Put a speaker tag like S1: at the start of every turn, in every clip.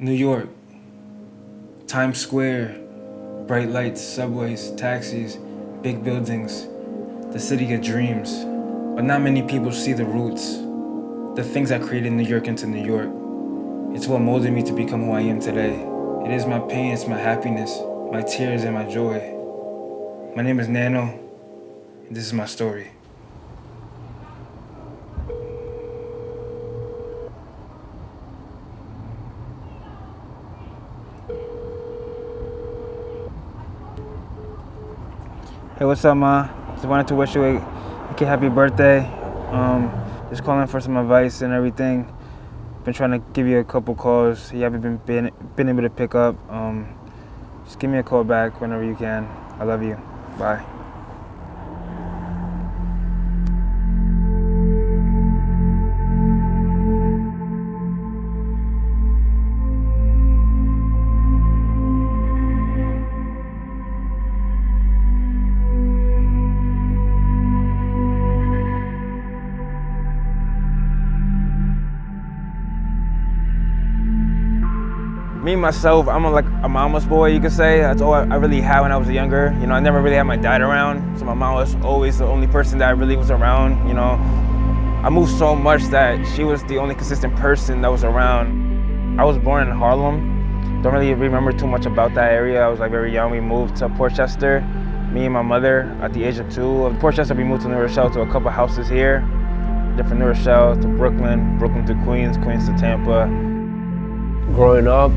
S1: New York, Times Square, bright lights, subways, taxis, big buildings, the city of dreams. But not many people see the roots, the things that created New York into New York. It's what molded me to become who I am today. It is my pain, it's my happiness, my tears and my joy. My name is NANO, and this is my story. Hey, what's up, Ma? Just wanted to wish you a happy birthday. Just calling for some advice and everything. Been trying to give you a couple calls. You haven't been able to pick up. Just give me a call back whenever you can. I love you. Bye. Me, myself, I'm like a mama's boy, you could say. That's all I really had when I was younger. You know, I never really had my dad around, so my mom was always the only person that really was around, you know. I moved so much that she was the only consistent person that was around. I was born in Harlem. Don't really remember too much about that area. I was like very young. We moved to Portchester, me and my mother, at the age of 2. Of Portchester, we moved to New Rochelle to a couple houses here. Different New Rochelle to Brooklyn, Brooklyn to Queens, Queens to Tampa.
S2: Growing up,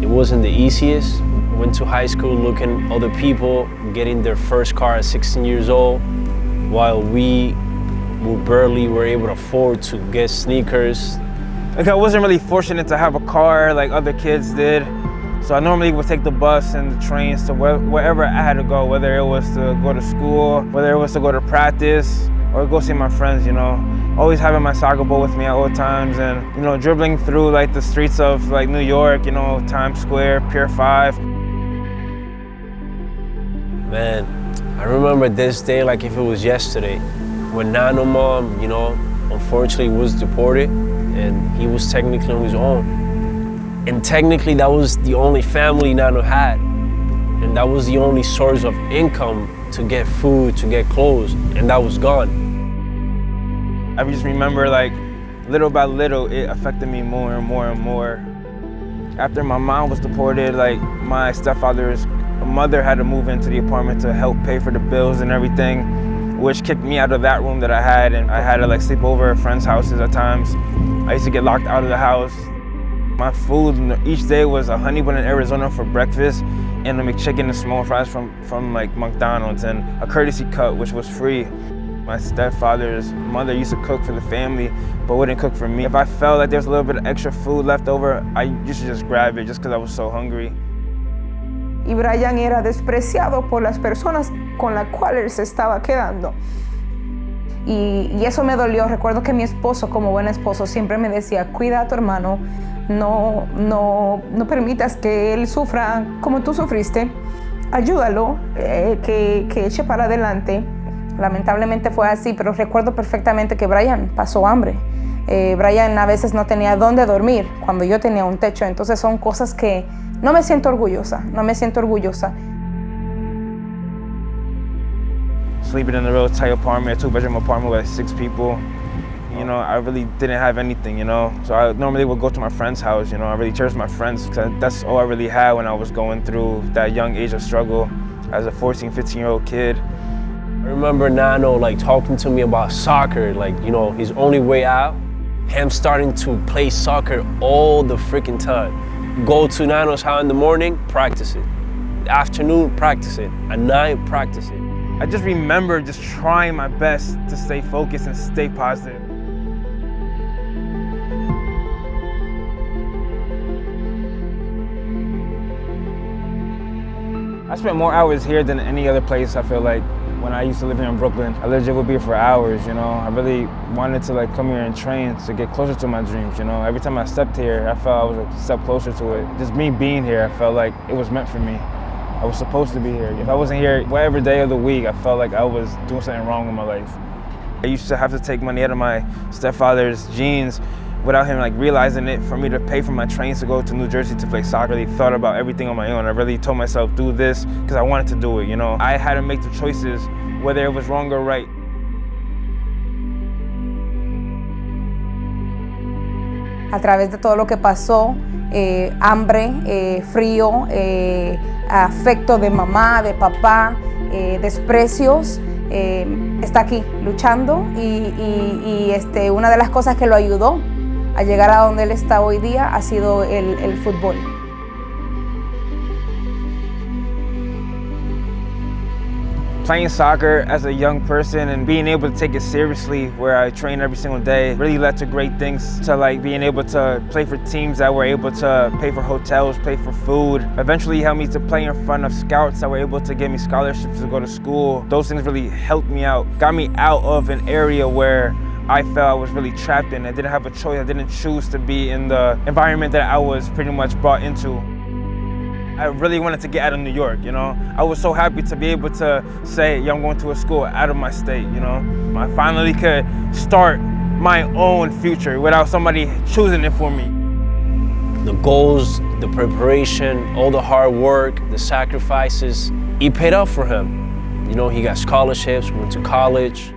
S2: it wasn't the easiest. Went to high school looking at other people getting their first car at 16 years old, while we barely were able to afford to get sneakers.
S1: Like, I wasn't really fortunate to have a car like other kids did. So I normally would take the bus and the trains to wherever I had to go, whether it was to go to school, whether it was to go to practice, or go see my friends, you know. Always having my soccer ball with me at all times, and, you know, dribbling through like the streets of like New York, you know, Times Square, Pier 5.
S2: Man, I remember this day like if it was yesterday, when NANO mom, you know, unfortunately was deported, and he was technically on his own. And technically that was the only family NANO had, and that was the only source of income to get food, to get clothes, and that was gone.
S1: I just remember, like, little by little, it affected me more and more and more. After my mom was deported, like, my stepfather's mother had to move into the apartment to help pay for the bills and everything, which kicked me out of that room that I had, and I had to like sleep over at friends' houses at times. I used to get locked out of the house. My food each day was a honey bun in Arizona for breakfast, and a McChicken and small fries from like McDonald's, and a courtesy cut, which was free. My stepfather's mother used to cook for the family, but wouldn't cook for me. If I felt like there was a little bit of extra food left over, I used to just grab it just because I was so hungry.
S3: Y Brian era despreciado por las personas con las cuales él se estaba quedando. Y eso me dolió. Recuerdo que mi esposo, como buen esposo, siempre me decía, cuida a tu hermano, no permitas que él sufra como tú sufriste, ayúdalo, que eche para adelante. Lamentablemente fue así, pero recuerdo perfectamente que Brian pasó hambre. Brian a veces no tenía dónde dormir cuando yo tenía un techo. Entonces son cosas que no me siento orgullosa.
S1: Sleeping in a real tight apartment, a 2-bedroom apartment with 6 people. You know, I really didn't have anything, you know. So I normally would go to my friend's house, you know. I really cherished my friends because that's all I really had when I was going through that young age of struggle as a 14, 15-year-old kid.
S2: I remember NANO like talking to me about soccer, like, you know, his only way out, him starting to play soccer all the freaking time. Go to NANO's house in the morning, practice it. Afternoon, practice it. At night, practice it.
S1: I just remember just trying my best to stay focused and stay positive. I spent more hours here than any other place, I feel like. When I used to live here in Brooklyn, I legit would be here for hours, you know. I really wanted to like come here and train to get closer to my dreams, you know. Every time I stepped here, I felt I was a step closer to it. Just me being here, I felt like it was meant for me. I was supposed to be here. If I wasn't here whatever day of the week, I felt like I was doing something wrong in my life. I used to have to take money out of my stepfather's jeans without him like realizing it, for me to pay for my trains to go to New Jersey to play soccer. I really thought about everything on my own. I really told myself, do this, because I wanted to do it, you know. I had to make the choices, whether it was wrong or right.
S3: A través de todo lo que pasó, hambre, frío, afecto de mamá, de papá, desprecios, está aquí luchando y una de las cosas que lo ayudó a llegar a donde él está hoy día ha sido el fútbol.
S1: Playing soccer as a young person and being able to take it seriously, where I train every single day, really led to great things, to like being able to play for teams that were able to pay for hotels, pay for food. Eventually helped me to play in front of scouts that were able to give me scholarships to go to school. Those things really helped me out, got me out of an area where I felt I was really trapped in. I didn't have a choice. I didn't choose to be in the environment that I was pretty much brought into. I really wanted to get out of New York, you know. I was so happy to be able to say, yeah, I'm going to a school out of my state, you know. I finally could start my own future without somebody choosing it for me.
S2: The goals, the preparation, all the hard work, the sacrifices, it paid off for him. You know, he got scholarships, went to college.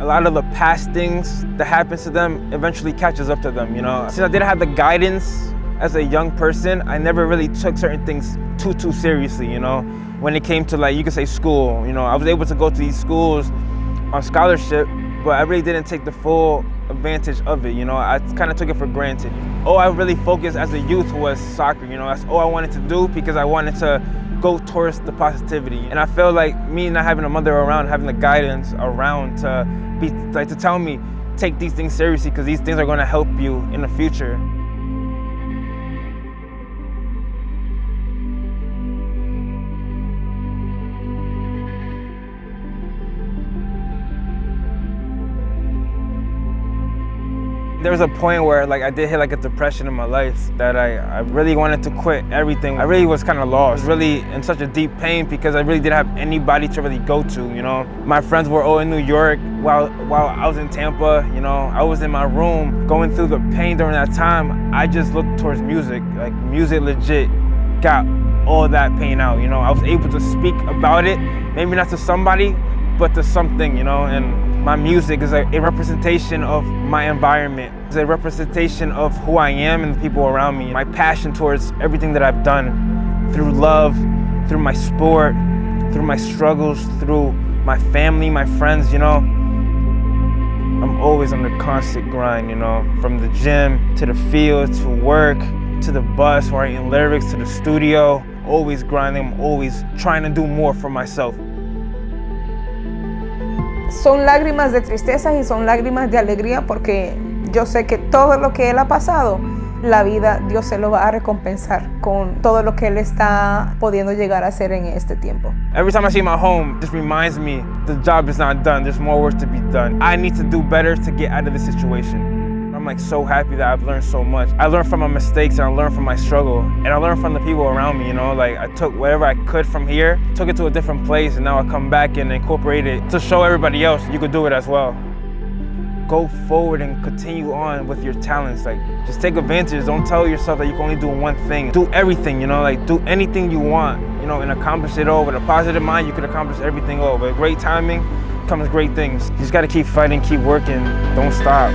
S1: A lot of the past things that happens to them eventually catches up to them, you know. Since I didn't have the guidance as a young person, I never really took certain things too seriously, you know. When it came to, like, you could say school, you know, I was able to go to these schools on scholarship, but I really didn't take the full advantage of it, you know. I kind of took it for granted. All I really focused as a youth was soccer, you know. That's all I wanted to do because I wanted to go towards the positivity. And I feel like me not having a mother around, having the guidance around to be, like, to tell me, take these things seriously because these things are going to help you in the future. There was a point where like I did hit like a depression in my life that I really wanted to quit everything. I really was kind of lost, really in such a deep pain because I really didn't have anybody to really go to, you know. My friends were all in New York while I was in Tampa, you know. I was in my room going through the pain during that time. I just looked towards music. Like music legit got all that pain out, you know. I was able to speak about it, maybe not to somebody, but to something, you know. And my music is a representation of my environment. It's a representation of who I am and the people around me. My passion towards everything that I've done through love, through my sport, through my struggles, through my family, my friends, you know. I'm always on the constant grind, you know, from the gym to the field to work to the bus, writing lyrics to the studio, always grinding, I'm always trying to do more for myself.
S3: Son lágrimas de tristeza y son lágrimas de alegría porque yo sé que todo lo que él ha pasado, la vida, Dios se lo va a recompensar con todo lo que él está pudiendo llegar a hacer en este tiempo.
S1: Every time I see my home, it just reminds me the job is not done. There's more work to be done. I need to do better to get out of this situation. I'm like so happy that I've learned so much. I learned from my mistakes and I learned from my struggle. And I learned from the people around me, you know, like I took whatever I could from here, took it to a different place, and now I come back and incorporate it to show everybody else you could do it as well. Go forward and continue on with your talents. Like just take advantage. Don't tell yourself that you can only do one thing. Do everything, you know, like do anything you want, you know, and accomplish it all. With a positive mind, you can accomplish everything all. With great timing comes great things. You just gotta keep fighting, keep working, don't stop.